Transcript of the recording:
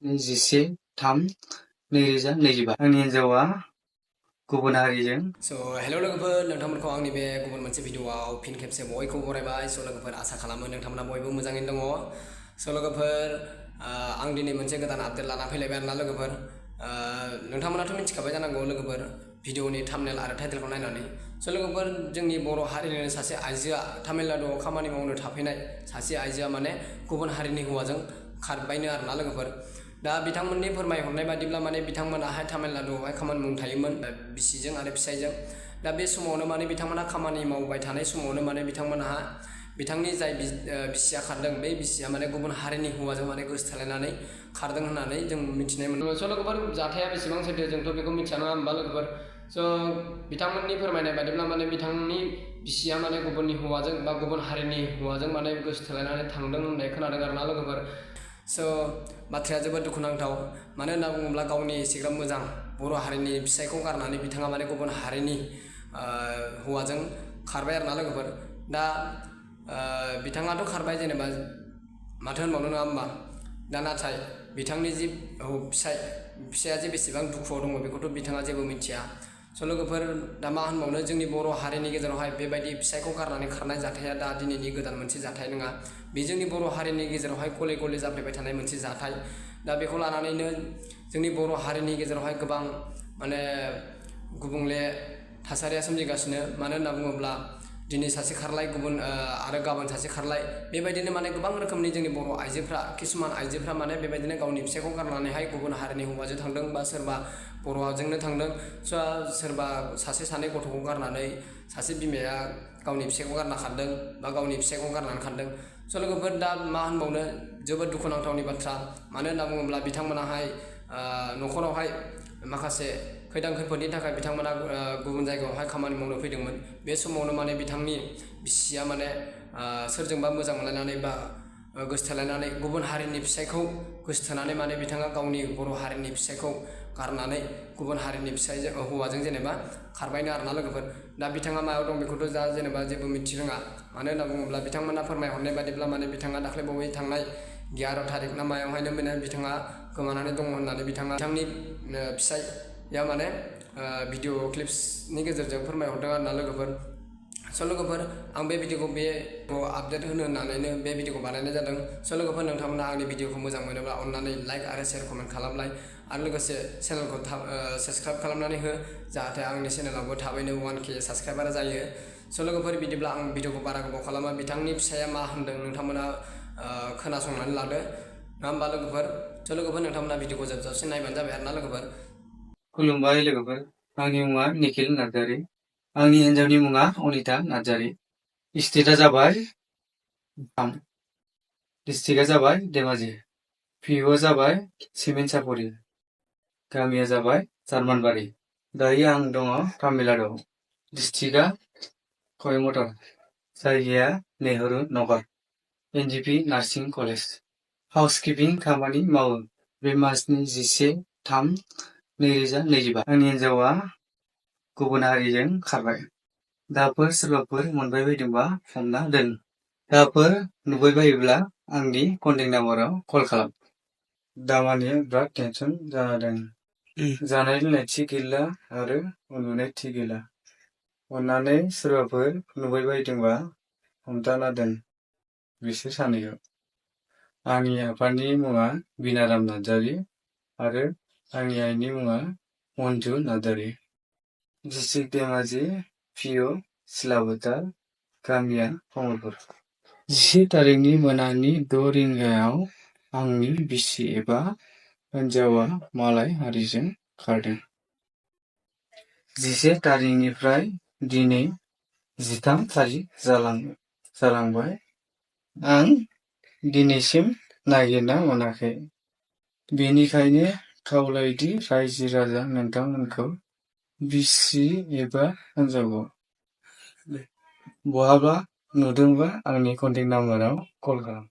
11/3/2025 आंनि हिन्जावा गुबुन हारिजों हेल' लोगोफोर, नोंथांमोनखौ आंनि बे गुबुन मोनसे भिडिअआव फिन खेबसे बयखौबो बरायबाय। लोगोफोर, आसा खालामो नोंथांमोना बयबो मोजाङैनो दङ। लोगोफोर, आं दिनै मोनसे गोदान आपडेट लाना फैलायबाय आरोना लोगोफोर। नोंथांमोनाथ' मिथिखाबाय जानांगौ लोगोफोर, भिडिअनि थाम्बनेल आरो टाइटेलखौ नायनानै। लोगोफोर, जोंनि बर' हारिनिनो सासे आइजोआ तामिलनाडुआव खामानि मावनो थाफैनाय सासे आइजोआ माने गुबुन हारिनि हौवाजों खारबायनो आरोना लोगोफोर। दा बिथांमोननि फोरमायहरनाय बादिब्ला माने बिथांमोनाहाय तामिलनाडुआवहाय खामानि मावनो थायोमोन बिसिजों आरो फिसायजों। दा बे समावनो माने बिथांमोना खामानि मावबाय थानाय समावनो माने बिथांमोनहा बिथांनि जाय बिसिया खारदों, बे बिसिया माने गुबुन हारिनि हौवाजों माने गोसोथोलायनानै खारदों होननानै जों मिथिनाय मोनो। लोगोफोर, जाथाया बेसेबां सैथो जोंथ' बेखौ मिथिया नङा होमबा लोगोफोर। बिथांमोननि फोरमायनाय बादिब्ला माने बिथांनि बिसिया माने गुबुननि हौवाजों बा गुबुन हारिनि हौवाजों माने गोसोथोलायनानै थांदों होननाय खोनादों आरोना लोगोफोर। बाथ्राया जोबोद दुखुनांथाव। मानो होनना बुङोब्ला गावनि एसेग्राब मोजां बर' हारिनि फिसायखौ गारनानै बिथाङा माने गुबुन हारिनि हौवाजों खारबाय आरोना लोगोफोर। दा बिथाङाथ' खारबाय, जेनेबा माथो होनबावनो नङा होमबा। दा नाथाय बिथांनि जि फिसाया जे बेसेबां दुखुआव दङ बेखौथ' बिथाङा जेबो मिथिया। लोगोफोर, दा मा होनबावनो, जोंनि बर' हारिनि गेजेरावहाय बेबायदि फिसायखौ गारनानै खारनाय जाथाया दा दिनैनि गोदान मोनसे जाथाय नङा। बे जोंनि बर' हारिनि गेजेरावहाय गले गले जाफ्लेबाय थानाय मोनसे जाथाय। दा बेखौ लानानैनो जोंनि बर' हारिनि गेजेरावहाय गोबां माने गुबुंले थासारिया सोमजिगासिनो। मानो होनना बुङोब्ला दिनै सासे खारलाय, गुबुन आरो गाबोन सासे खारलाय, बेबायदिनो माने गोबां रोखोमनि जोंनि बर' आइजोफ्रा, किसुमान आइजोफ्रा माने बेबायदिनो गावनि फिसायखौ गारनानैहाय गुबुन हारिनि हौवाजों थांदों, बा सोरबा बर'जोंनो थांदों, सोरबा सासे सानै गथ'खौ गारनानै सासे बिमाया गावनि फिसायखौ गारना खारदों, बा गावनि फिसायखौ गारनानै खारदों। लोगोफोर, दा मा होनबावनो, जोबोद दुखुनांथावनि बाथ्रा। मानो होनना बुङोब्ला बिथांमोनाहाय न'खरावहाय माखासे खैदां खैफोदनि थाखाय बिथांमोना गुबुन जायगायावहाय खामानि मावनो फैदोंमोन। बे समावनो माने बिथांनि बिसिया माने सोरजोंबा मोजां मोनलायनानै बा गोसोथोलायनानै गुबुन हारिनि फिसायखौ गोसोथोनानै माने बिथाङा गावनि बर' हारिनि फिसायखौ गारनानै गुबुन हारिनि हौवाजों जेनेबा खारबायनो आरोना लोगोफोर। दा बिथाङा मायाव दं बेखौथ' दा जेनेबा जेबो मिथिरोङा। मानो होनना बुङोब्ला बिथांमोना फोरमायहरनाय बादिब्ला माने बिथाङा दाख्लैबावै थांनाय 11 थारिख ना मायावहायनो माने बिथाङा गोमानानै दङ होननानै बिथांनि फिसाइया माने भिडिअ क्लिप्सनि गेजेरजों फोरमायहरदों आरोना लोगोफोर। लोगोफोर, आं बे भिडिअखौ आपडेट होनो होननानैनो बे भिडिअखौ बानायनाय जादों। लोगोफोर, नोंथांमोना आंनि भिडिअखौ मोजां मोनोब्ला अननानै लाइक आरो शेयार कमेन्ट खालामलाय, आरो लोगोसे चेनेलखौ साबस्क्राइब खालामनानै हो, जाहाथे आंनि चेनेलावबो थाबैनो 1K साबस्क्राइबार जायो। लोगोफोर, बिदिब्ला आं भिडिअखौ बारा गोबाव खालामा। बिथांनि फिसाया मा होनदों नोंथांमोना खोनासंनानै लादो, नङा होमबा लोगोफोर। लोगोफोर, नोंथांमोना भिडिअखौ जोबजासिम नायबानो जाबाय आरोना लोगोफोर। खुलुमबाय लोगोफोर, आंनि मुङा निखिल नार्जारि, आंनि हिन्जावनि मुङा अनिता नार्जारि। स्टेटआ जाबाय डिस्ट्रिक्टआ जाबाय धेमाजि, पिअ'आ जाबाय सिमेन्ट-सापरि, गामिया जाबाय जार्मानबारि। दायो आं दङ तामिलनाडुआव। डिस्ट्रिक्टआ कयम्बटुर, जायगाया नेहरू नगर, एनजिपि नार्सिं कलेज। हाउसकिपिं खामानि मावो। बे मासनि 11/3/2025 आंनि हिन्जावा गुबुन हारिजों खारबाय। दाफोर सोरबाफोर मोनबाय बायदोंबा हमना दोन। दाफोर नुबाय बायोब्ला आंनि कन्टेक्ट नाम्बाराव कल खालाम। दामानि बिराद टेनसन जादों। जानाय लोंनाय थिग गैला आरो उन्दुनाय थिग गैला। अन्नानै सोरबाफोर नुबाय बायदोंबा हमथाना दोन बिसोर सानैखौ। आंनि आफानि मुङा बिनाराम नार्जारि आरो आंनि आइनि मुङा मन्जु नार्जारि। डिस्ट्रिक्ट धेमाजि, पिअ सिलाबोथार, गामिया कमलपुर। 10 थारिखनि मोनानि 6 रिंगायाव आंनि बिसि एबा हिन्जावा मालाय हारिजों खारदों। 11 थारिखनिफ्राय दिनै 13 थारिख जालांबाय। आं दिनैसिम नागिरना मोनाखै। बेनिखायनो खावलायोदि रायजो राजा नोंथांमोनखौ बिसि एबा हिन्जावखौ बहाबा नुदोंबा आंनि कन्टेक्ट नाम्बाराव कल खालाम।